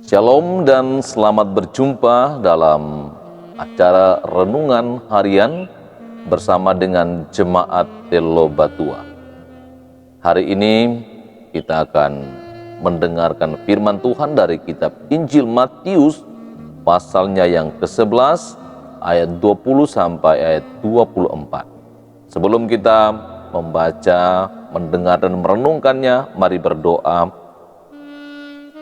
Shalom dan selamat berjumpa dalam acara Renungan Harian bersama dengan Jemaat Telo Batua. Hari ini kita akan mendengarkan firman Tuhan dari kitab Injil Matius pasalnya yang ke-11 ayat 20 sampai ayat 24. Sebelum kita membaca, mendengar dan merenungkannya, mari berdoa.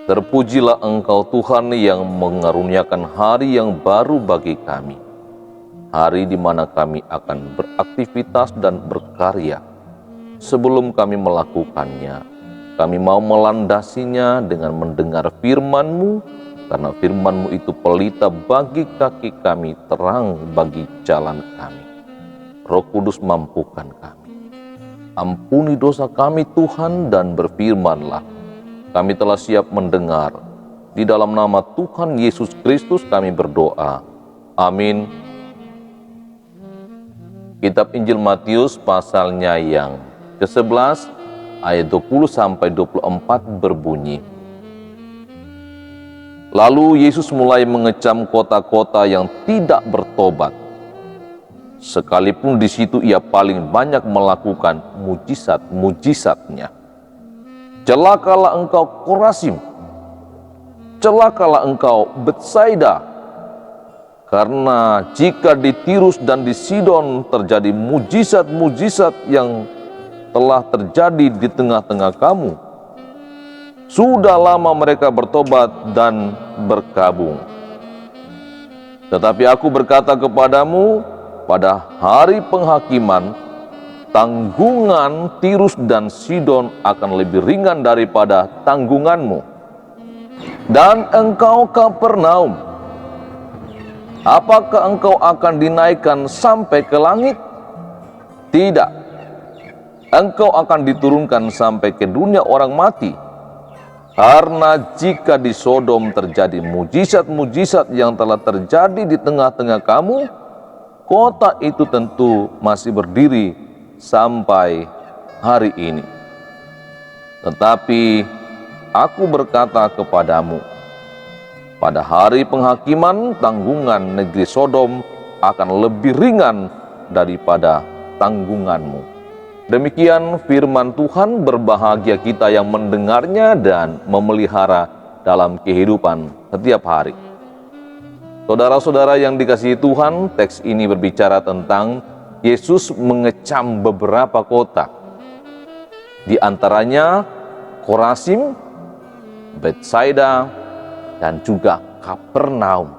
Terpujilah Engkau Tuhan yang mengaruniakan hari yang baru bagi kami. Hari di mana kami akan beraktivitas dan berkarya. Sebelum kami melakukannya, kami mau melandasinya dengan mendengar firman-Mu, karena firman-Mu itu pelita bagi kaki kami, terang bagi jalan kami. Roh Kudus mampukan kami. Ampuni dosa kami Tuhan dan berfirman-Lah. Kami telah siap mendengar. Di dalam nama Tuhan Yesus Kristus kami berdoa. Amin. Kitab Injil Matius pasalnya yang ke-11 ayat 20 sampai 24 berbunyi. Lalu Yesus mulai mengecam kota-kota yang tidak bertobat. Sekalipun di situ ia paling banyak melakukan mujizat-mujizatnya. Celakalah engkau Korazim, celakalah engkau Betsaida, karena jika di Tirus dan di Sidon terjadi mujizat-mujizat yang telah terjadi di tengah-tengah kamu, sudah lama mereka bertobat dan berkabung. Tetapi aku berkata kepadamu, pada hari penghakiman, tanggungan Tirus dan Sidon akan lebih ringan daripada tanggunganmu. Dan engkau Kapernaum, apakah engkau akan dinaikkan sampai ke langit? Tidak, engkau akan diturunkan sampai ke dunia orang mati. Karena jika di Sodom terjadi mujizat-mujizat yang telah terjadi di tengah-tengah kamu, kota itu tentu masih berdiri sampai hari ini. Tetapi aku berkata kepadamu, pada hari penghakiman tanggungan negeri Sodom akan lebih ringan daripada tanggunganmu. Demikian firman Tuhan, berbahagia kita yang mendengarnya dan memelihara dalam kehidupan setiap hari. Saudara-saudara yang dikasihi Tuhan, teks ini berbicara tentang Yesus mengecam beberapa kota, di antaranya Korazim, Betsaida, dan juga Kapernaum.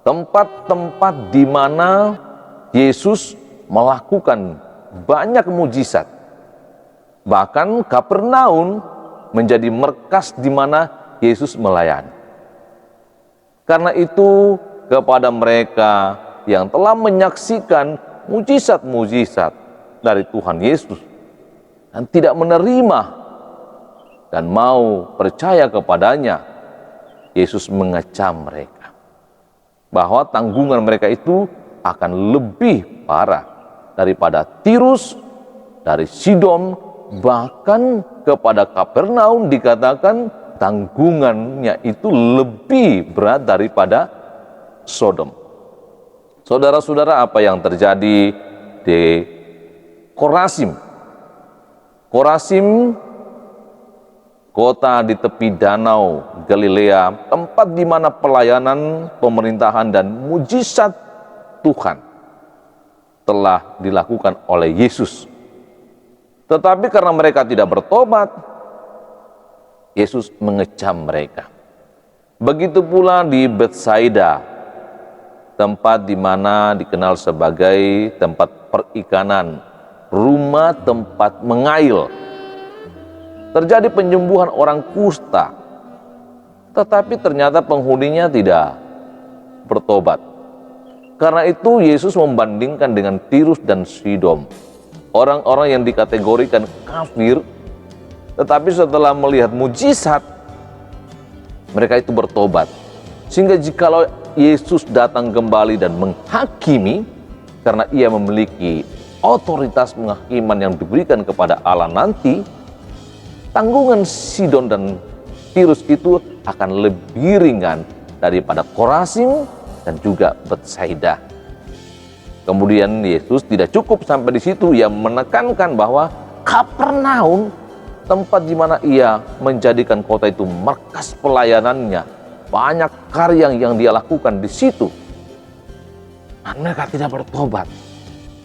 Tempat-tempat di mana Yesus melakukan banyak mujizat. Bahkan Kapernaum menjadi markas di mana Yesus melayani. Karena itu, kepada mereka yang telah menyaksikan mujizat-mujizat dari Tuhan Yesus dan tidak menerima dan mau percaya kepadanya, Yesus mengecam mereka bahwa tanggungan mereka itu akan lebih parah daripada Tirus, dari Sidon, bahkan kepada Kapernaum dikatakan tanggungannya itu lebih berat daripada Sodom. Saudara-saudara, apa yang terjadi di Korazim? Korazim, kota di tepi danau Galilea, tempat di mana pelayanan, pemerintahan, dan mujizat Tuhan telah dilakukan oleh Yesus. Tetapi karena mereka tidak bertobat, Yesus mengecam mereka. Begitu pula di Betsaida, tempat di mana dikenal sebagai tempat perikanan, rumah tempat mengail. Terjadi penyembuhan orang kusta, tetapi ternyata penghuninya tidak bertobat. Karena itu Yesus membandingkan dengan Tirus dan Sidon, orang-orang yang dikategorikan kafir, tetapi setelah melihat mujizat, mereka itu bertobat. Sehingga jikalau Yesus datang kembali dan menghakimi, karena ia memiliki otoritas penghakiman yang diberikan kepada Allah nanti, tanggungan Sidon dan Tirus itu akan lebih ringan daripada Korazim dan juga Betsaida. Kemudian Yesus tidak cukup sampai di situ, ia menekankan bahwa Kapernaum, tempat di mana ia menjadikan kota itu markas pelayanannya, banyak karya yang dia lakukan di situ, dan mereka tidak bertobat.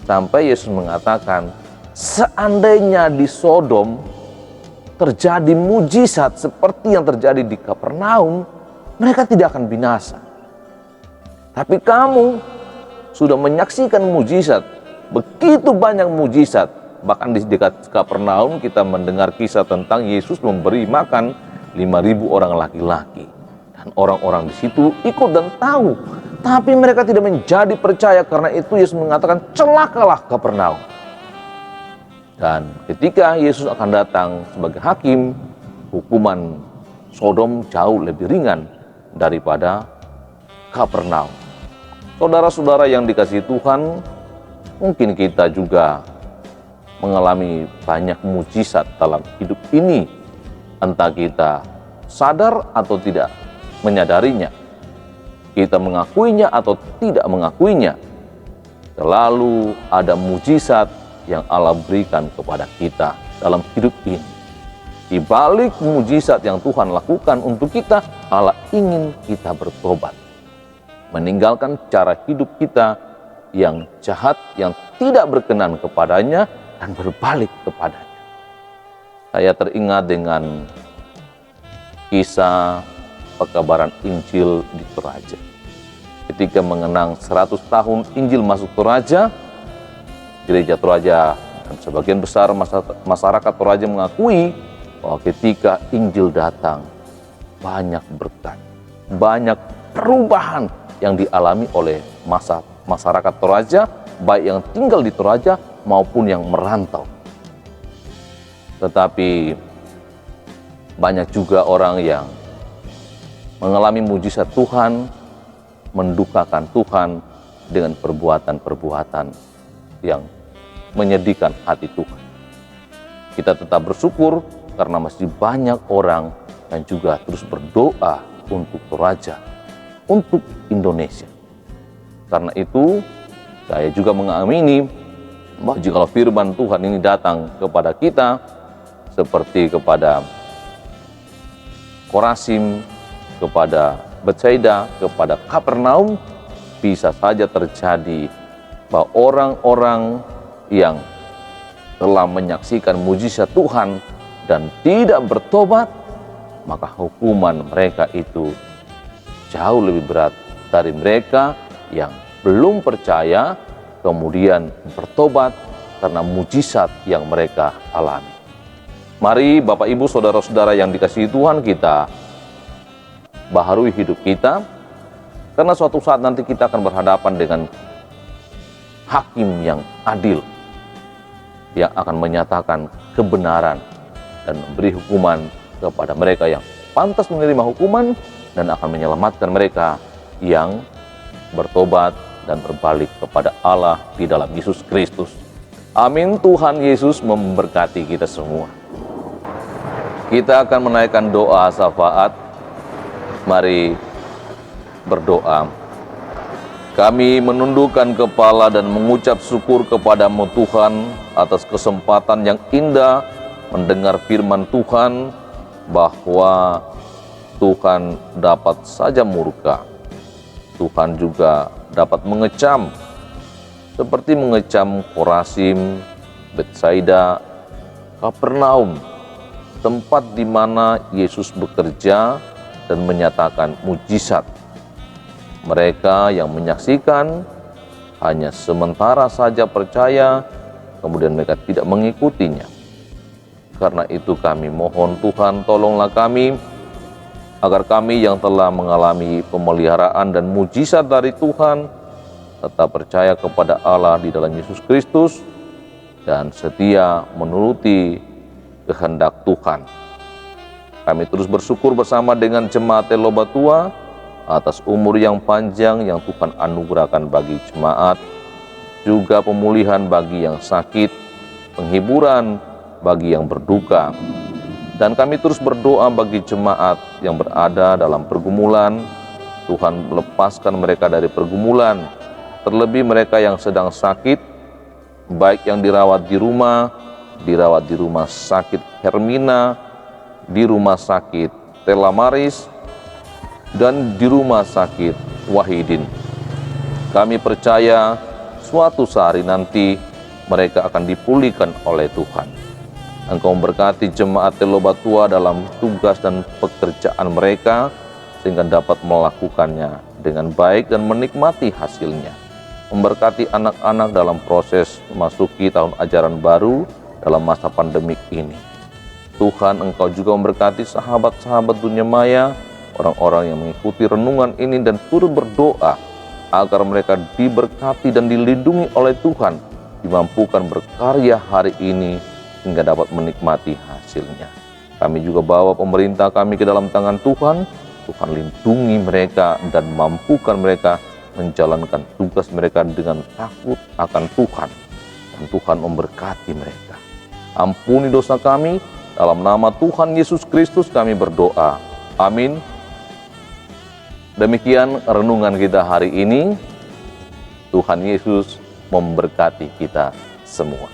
Sampai Yesus mengatakan, seandainya di Sodom terjadi mujizat seperti yang terjadi di Kapernaum, mereka tidak akan binasa. Tapi kamu sudah menyaksikan mujizat, begitu banyak mujizat. Bahkan di dekat Kapernaum kita mendengar kisah tentang Yesus memberi makan 5.000 orang laki-laki. Dan orang-orang di situ ikut dan tahu. Tapi mereka tidak menjadi percaya, karena itu Yesus mengatakan, celakalah Kapernaum. Dan ketika Yesus akan datang sebagai hakim, hukuman Sodom jauh lebih ringan daripada Kapernaum. Saudara-saudara yang dikasihi Tuhan, mungkin kita juga mengalami banyak mujizat dalam hidup ini, entah kita sadar atau tidak menyadarinya, kita mengakuinya atau tidak mengakuinya. Selalu ada mujizat yang Allah berikan kepada kita dalam hidup ini. Di balik mujizat yang Tuhan lakukan untuk kita, Allah ingin kita bertobat, meninggalkan cara hidup kita yang jahat, yang tidak berkenan kepadanya, dan berbalik kepadanya. Saya teringat dengan kisah pekabaran Injil di Toraja. Ketika mengenang 100 tahun Injil masuk Toraja, gereja Toraja dan sebagian besar masyarakat Toraja mengakui bahwa ketika Injil datang, banyak berkat, banyak perubahan yang dialami oleh masyarakat Toraja, baik yang tinggal di Toraja maupun yang merantau. Tetapi banyak juga orang yang mengalami mujizat Tuhan, mendukakan Tuhan dengan perbuatan-perbuatan yang menyedihkan hati Tuhan. Kita tetap bersyukur karena masih banyak orang yang juga terus berdoa untuk Toraja, untuk Indonesia. Karena itu saya juga mengamini bahwa jika firman Tuhan ini datang kepada kita seperti kepada Korazim, kepada Betsaida, kepada Kapernaum, bisa saja terjadi bahwa orang-orang yang telah menyaksikan mujizat Tuhan dan tidak bertobat, maka hukuman mereka itu jauh lebih berat dari mereka yang belum percaya kemudian bertobat karena mujizat yang mereka alami. Mari Bapak Ibu Saudara-saudara yang dikasihi Tuhan, kita baharui hidup kita, karena suatu saat nanti kita akan berhadapan dengan hakim yang adil, yang akan menyatakan kebenaran dan memberi hukuman kepada mereka yang pantas menerima hukuman, dan akan menyelamatkan mereka yang bertobat dan berbalik kepada Allah di dalam Yesus Kristus. Amin. Tuhan Yesus memberkati kita semua. Kita akan menaikkan doa syafaat. Mari berdoa. Kami menundukkan kepala dan mengucap syukur kepada-Mu Tuhan atas kesempatan yang indah mendengar firman Tuhan, bahwa Tuhan dapat saja murka, Tuhan juga dapat mengecam, seperti mengecam Korazim, Betsaida, Kapernaum, tempat di mana Yesus bekerja dan menyatakan mujizat. Mereka yang menyaksikan hanya sementara saja percaya, kemudian mereka tidak mengikutinya. Karena itu kami mohon Tuhan, tolonglah kami, agar kami yang telah mengalami pemeliharaan dan mujizat dari Tuhan, tetap percaya kepada Allah di dalam Yesus Kristus, dan setia menuruti kehendak Tuhan. Kami terus bersyukur bersama dengan jemaat Telobatua atas umur yang panjang yang Tuhan anugerahkan bagi jemaat, juga pemulihan bagi yang sakit, penghiburan bagi yang berduka. Dan kami terus berdoa bagi jemaat yang berada dalam pergumulan. Tuhan lepaskan mereka dari pergumulan, terlebih mereka yang sedang sakit, baik yang dirawat di rumah sakit Hermina, di rumah sakit Telamaris, dan di rumah sakit Wahidin. Kami percaya suatu hari nanti mereka akan dipulihkan oleh Tuhan. Engkau memberkati jemaat Telobatua dalam tugas dan pekerjaan mereka, sehingga dapat melakukannya dengan baik dan menikmati hasilnya. Memberkati anak-anak dalam proses memasuki tahun ajaran baru dalam masa pandemik ini. Tuhan, Engkau juga memberkati sahabat-sahabat dunia maya, orang-orang yang mengikuti renungan ini dan turut berdoa agar mereka diberkati dan dilindungi oleh Tuhan, dimampukan berkarya hari ini hingga dapat menikmati hasilnya. Kami juga bawa pemerintah kami ke dalam tangan Tuhan. Tuhan lindungi mereka dan mampukan mereka menjalankan tugas mereka dengan takut akan Tuhan. Dan Tuhan memberkati mereka. Ampuni dosa kami, dalam nama Tuhan Yesus Kristus kami berdoa. Amin. Demikian renungan kita hari ini. Tuhan Yesus memberkati kita semua.